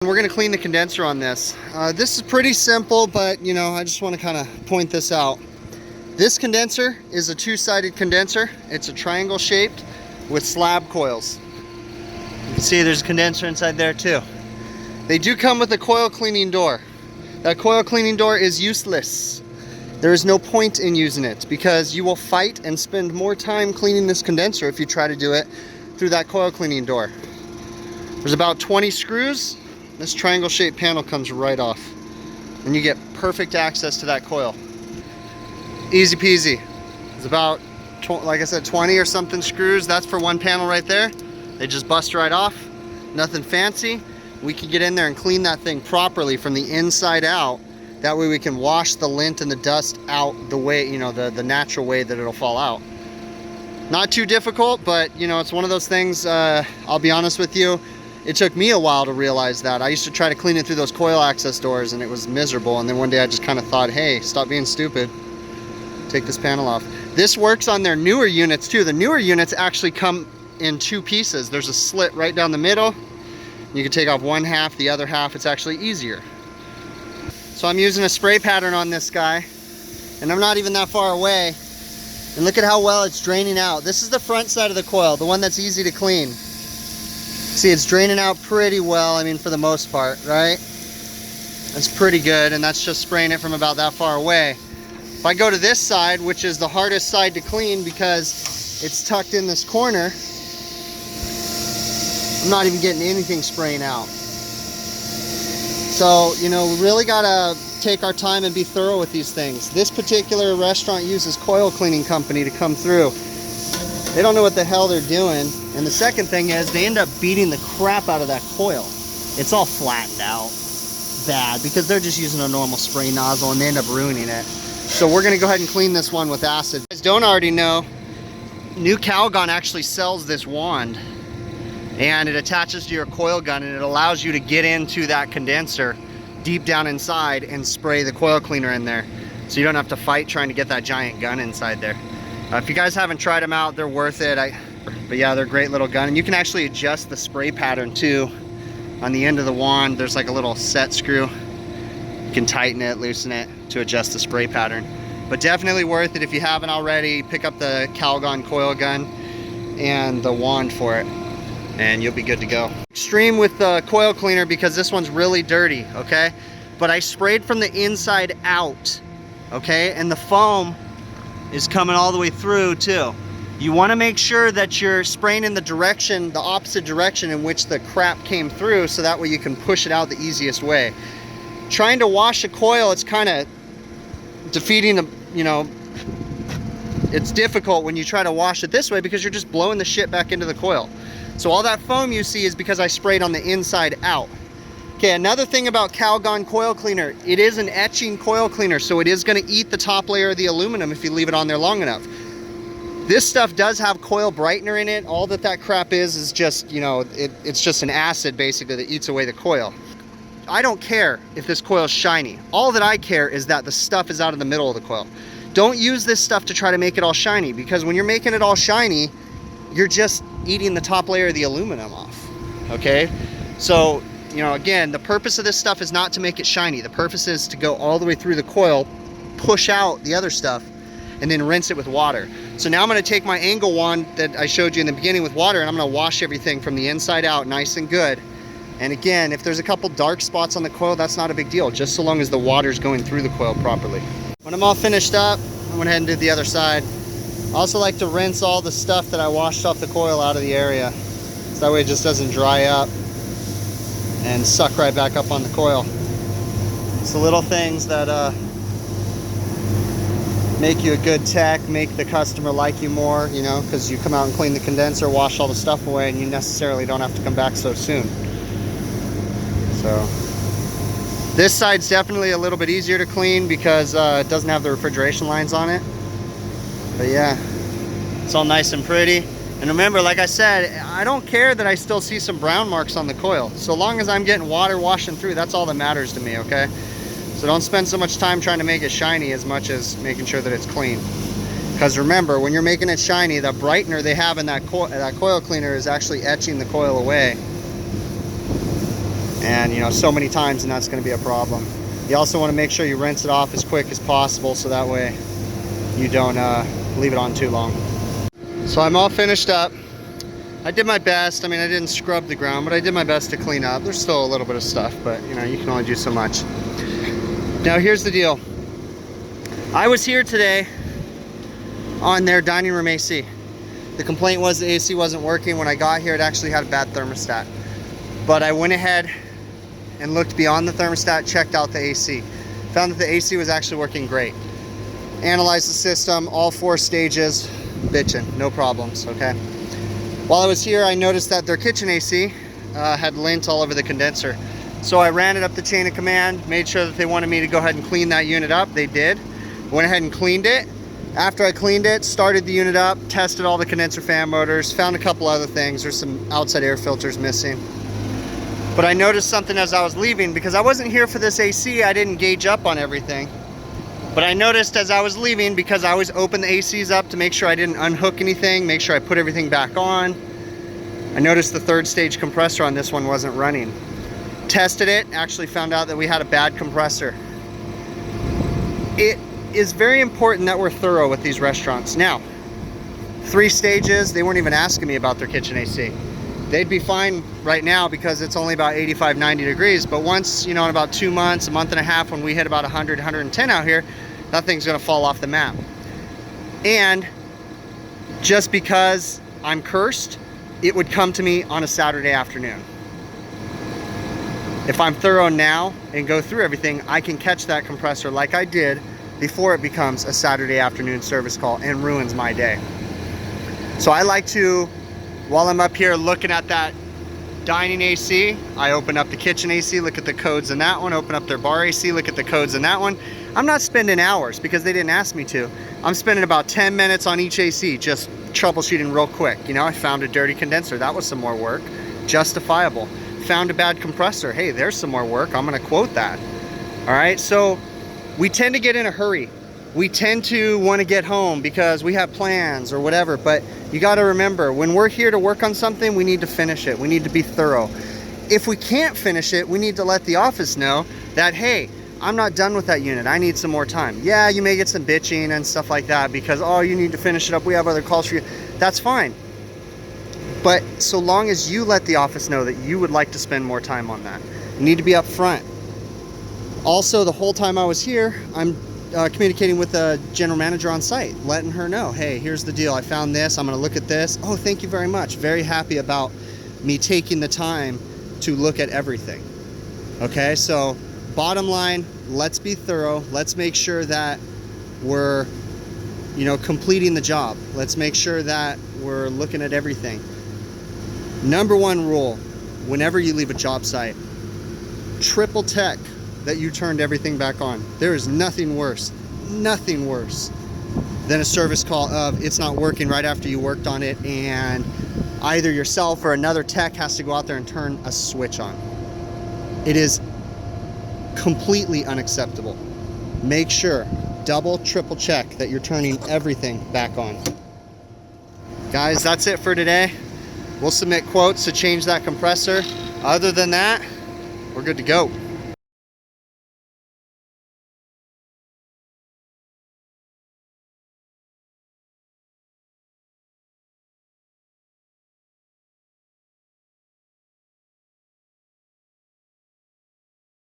We're going to clean the condenser on this. This is pretty simple, but you know, I just want to kind of point this out. This condenser is a two-sided condenser. It's a triangle shaped with slab coils. You can see there's a condenser inside there too. They do come with a coil cleaning door. That coil cleaning door is useless. There is no point in using it because you will fight and spend more time cleaning this condenser if you try to do it through that coil cleaning door. There's about 20 screws. This triangle shaped panel comes right off and you get perfect access to that coil. Easy peasy. It's about, like I said, 20 or something screws. That's for one panel right there. They just bust right off. Nothing fancy. We can get in there and clean that thing properly from the inside out. That way we can wash the lint and the dust out the way, you know, the natural way that it'll fall out. Not too difficult, but you know, it's one of those things, I'll be honest with you, it took me a while to realize that. I used to try to clean it through those coil access doors and it was miserable. And then one day I just kind of thought, hey, stop being stupid. Take this panel off. This works on their newer units too. The newer units actually come in two pieces. There's a slit right down the middle. You can take off one half, the other half. It's actually easier. So I'm using a spray pattern on this guy and I'm not even that far away. And look at how well it's draining out. This is the front side of the coil, the one that's easy to clean. See, it's draining out pretty well, I mean, for the most part, right? That's pretty good, and that's just spraying it from about that far away. If I go to this side, which is the hardest side to clean because it's tucked in this corner, I'm not even getting anything spraying out. So, you know, we really gotta take our time and be thorough with these things. This particular restaurant uses coil cleaning company to come through. They don't know what the hell they're doing. And the second thing is they end up beating the crap out of that coil. It's all flattened out bad because they're just using a normal spray nozzle and they end up ruining it. So we're gonna go ahead and clean this one with acid. If you guys don't already know, new Calgon actually sells this wand and it attaches to your coil gun and it allows you to get into that condenser deep down inside and spray the coil cleaner in there. So you don't have to fight trying to get that giant gun inside there. If you guys haven't tried them out, they're worth it. But yeah, they're a great little gun. And you can actually adjust the spray pattern too. On the end of the wand, there's like a little set screw. You can tighten it, loosen it to adjust the spray pattern. But definitely worth it if you haven't already. Pick up the Calgon coil gun and the wand for it and you'll be good to go. Extreme with the coil cleaner because this one's really dirty, okay? But I sprayed from the inside out, okay? And the foam is coming all the way through too. You want to make sure that you're spraying in the direction, the opposite direction in which the crap came through, so that way you can push it out the easiest way. Trying to wash a coil, it's kind of defeating the, you know, it's difficult when you try to wash it this way because you're just blowing the shit back into the coil. So all that foam you see is because I sprayed on the inside out. Okay, another thing about Calgon coil cleaner, it is an etching coil cleaner, so it is going to eat the top layer of the aluminum if you leave it on there long enough. This stuff does have coil brightener in it. All that crap is just, you know, it's just an acid basically that eats away the coil. I don't care if this coil is shiny. All that I care is that the stuff is out of the middle of the coil. Don't use this stuff to try to make it all shiny because when you're making it all shiny, you're just eating the top layer of the aluminum off, okay? So, you know, again, the purpose of this stuff is not to make it shiny. The purpose is to go all the way through the coil, push out the other stuff, and then rinse it with water. So now I'm gonna take my angle wand that I showed you in the beginning with water and I'm gonna wash everything from the inside out nice and good. And again, if there's a couple dark spots on the coil, that's not a big deal, just so long as the water's going through the coil properly. When I'm all finished up, I went ahead and did the other side. I also like to rinse all the stuff that I washed off the coil out of the area. So that way it just doesn't dry up and suck right back up on the coil. It's the little things that make you a good tech, make the customer like you more, you know, because you come out and clean the condenser, wash all the stuff away, and you necessarily don't have to come back so soon. So this side's definitely a little bit easier to clean because it doesn't have the refrigeration lines on it. But yeah, it's all nice and pretty. And remember, like I said, I don't care that I still see some brown marks on the coil. So long as I'm getting water washing through, that's all that matters to me, okay? So don't spend so much time trying to make it shiny as much as making sure that it's clean. Because remember, when you're making it shiny, the brightener they have in that coil cleaner is actually etching the coil away. and you know, so many times, and that's going to be a problem. You also want to make sure you rinse it off as quick as possible, so that way you don't leave it on too long. So I'm all finished up. I did my best. I mean, I didn't scrub the ground, but I did my best to clean up. There's still a little bit of stuff, but you know, you can only do so much. Now here's the deal. I was here today on their dining room AC. The complaint was the AC wasn't working. When I got here, it actually had a bad thermostat. But I went ahead and looked beyond the thermostat, checked out the AC. Found that the AC was actually working great. Analyzed the system, all 4 stages, bitchin', no problems, okay? While I was here, I noticed that their kitchen AC had lint all over the condenser. So I ran it up the chain of command, made sure that they wanted me to go ahead and clean that unit up. They did. Went ahead and cleaned it. After I cleaned it, started the unit up, tested all the condenser fan motors, found a couple other things. There's some outside air filters missing. But I noticed something as I was leaving, because I wasn't here for this AC, I didn't gauge up on everything. But I noticed as I was leaving, because I always open the ACs up to make sure I didn't unhook anything, make sure I put everything back on. I noticed the 3rd stage compressor on this one wasn't running. Tested it, actually found out that we had a bad compressor. It is very important that we're thorough with these restaurants. Now, 3 stages, they weren't even asking me about their kitchen AC. They'd be fine right now because it's only about 85, 90 degrees, but once, you know, in about 2 months, a month and a half, when we hit about 100, 110 out here, that thing's gonna fall off the map. And just because I'm cursed, it would come to me on a Saturday afternoon. If I'm thorough now and go through everything, I can catch that compressor like I did before it becomes a Saturday afternoon service call and ruins my day. So I like to, while I'm up here looking at that dining AC, I open up the kitchen AC, look at the codes in that one, open up their bar AC, look at the codes in that one. I'm not spending hours because they didn't ask me to. I'm spending about 10 minutes on each AC, just troubleshooting real quick. You know, I found a dirty condenser, that was some more work, justifiable. Found a bad compressor, hey, there's some more work, I'm gonna quote that. All right, so we tend to get in a hurry. We tend to want to get home because we have plans or whatever, but you got to remember, when we're here to work on something, we need to finish it. We need to be thorough. If we can't finish it, we need to let the office know that, hey, I'm not done with that unit. I need some more time. Yeah, you may get some bitching and stuff like that because, oh, you need to finish it up. We have other calls for you. That's fine. But so long as you let the office know that you would like to spend more time on that, you need to be upfront. Also, the whole time I was here, I'm communicating with the general manager on site, letting her know, hey, here's the deal. I found this. I'm going to look at this. Oh, thank you very much. Very happy about me taking the time to look at everything. Okay, so bottom line, let's be thorough. Let's make sure that we're, you know, completing the job. Let's make sure that we're looking at everything. Number 1 rule, whenever you leave a job site, triple check that you turned everything back on. There is nothing worse than a service call of it's not working right after you worked on it and either yourself or another tech has to go out there and turn a switch on. It is completely unacceptable. Make sure, double, triple check that you're turning everything back on. Guys, that's it for today. We'll submit quotes to change that compressor. Other than that, we're good to go.